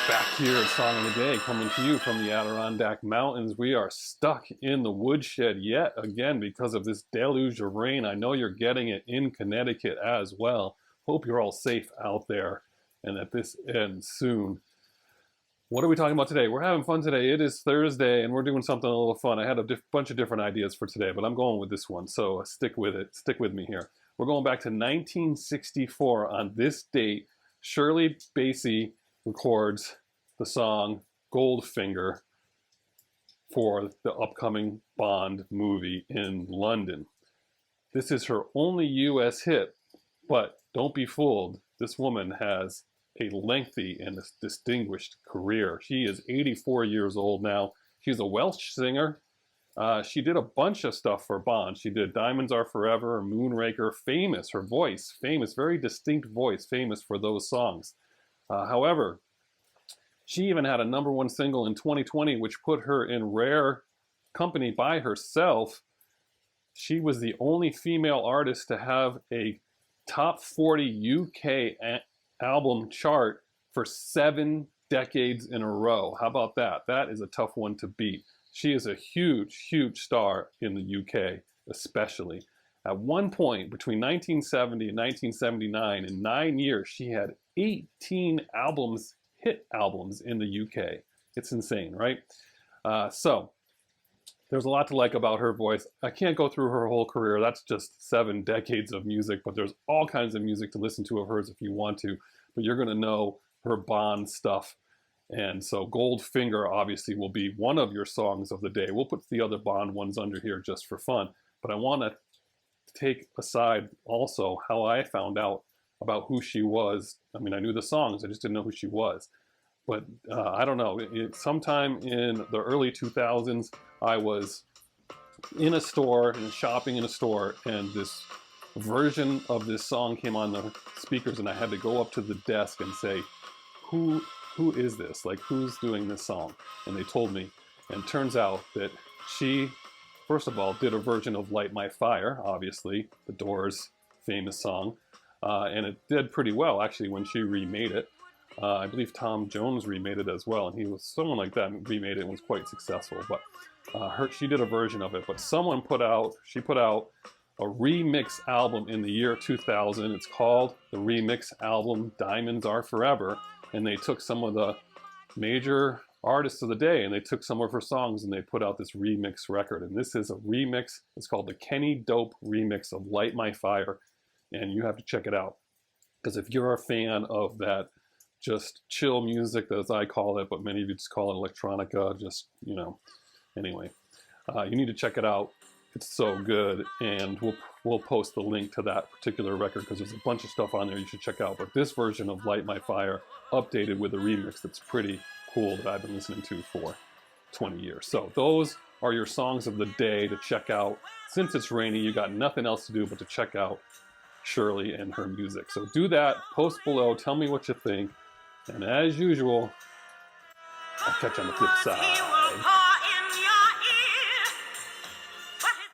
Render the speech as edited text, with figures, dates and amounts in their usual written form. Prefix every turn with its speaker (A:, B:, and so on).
A: Back here at Song of the Day, coming to you from the Adirondack Mountains. We are stuck in the woodshed yet again because of this deluge of rain. I know you're getting it in Connecticut as well. Hope you're all safe out there and that this ends soon. What are we talking about today? We're having fun today. It is Thursday and we're doing something a little fun. I had a bunch of different ideas for today, but I'm going with this one, so stick with it. Stick with me here. We're going back to 1964. On this date, Shirley Bassey records the song Goldfinger for the upcoming Bond movie in London. This is her only US hit, but don't be fooled. This woman has a lengthy and distinguished career. She is 84 years old now. She's a Welsh singer. She did a bunch of stuff for Bond. She did Diamonds Are Forever, Moonraker, famous, her voice, famous, very distinct voice, famous for those songs. However, she even had a #1 single in 2020, which put her in rare company by herself. She was the only female artist to have a top 40 UK album chart for 7 decades in a row. How about that? That is a tough one to beat. She is a huge, huge star in the UK, especially. At one point, between 1970 and 1979, in 9 years, she had 18 albums, hit albums in the UK. It's insane, right? So there's a lot to like about her voice. I can't go through her whole career. That's just 7 decades of music, but there's all kinds of music to listen to of hers if you want to. But you're going to know her Bond stuff. And so Goldfinger obviously will be one of your songs of the day. We'll put the other Bond ones under here just for fun. But I want to take aside also how I found out about who she was. I mean, I knew the songs, I just didn't know who she was. But I don't know, sometime in the early 2000s, I was in a store and shopping in a store, and this version of this song came on the speakers, and I had to go up to the desk and say, who is this? Like, who's doing this song? And they told me, and turns out that she, first of all, did a version of Light My Fire, obviously, the Doors' famous song, and it did pretty well, actually, when she remade it. I believe Tom Jones remade it as well, and he was someone like that remade it and was quite successful. But she did a version of it. But she put out a remix album in the year 2000. It's called the remix album Diamonds Are Forever, and they took some of the major artists of the day and they took some of her songs and they put out this remix record. And this is a remix. It's called the Kenny Dope remix of Light My Fire, and you have to check it out because if you're a fan of that just chill music, as I call it, but many of you just call it electronica, just, you know, anyway, you need to check it out. It's so good, and we'll post the link to that particular record because there's a bunch of stuff on there you should check out. But this version of Light My Fire, updated with a remix that's pretty cool that I've been listening to for 20 years. So those are your songs of the day to check out. Since it's rainy, you got nothing else to do but to check out Shirley and her music. So do that, post below, tell me what you think. And as usual, I'll catch you on the flip side.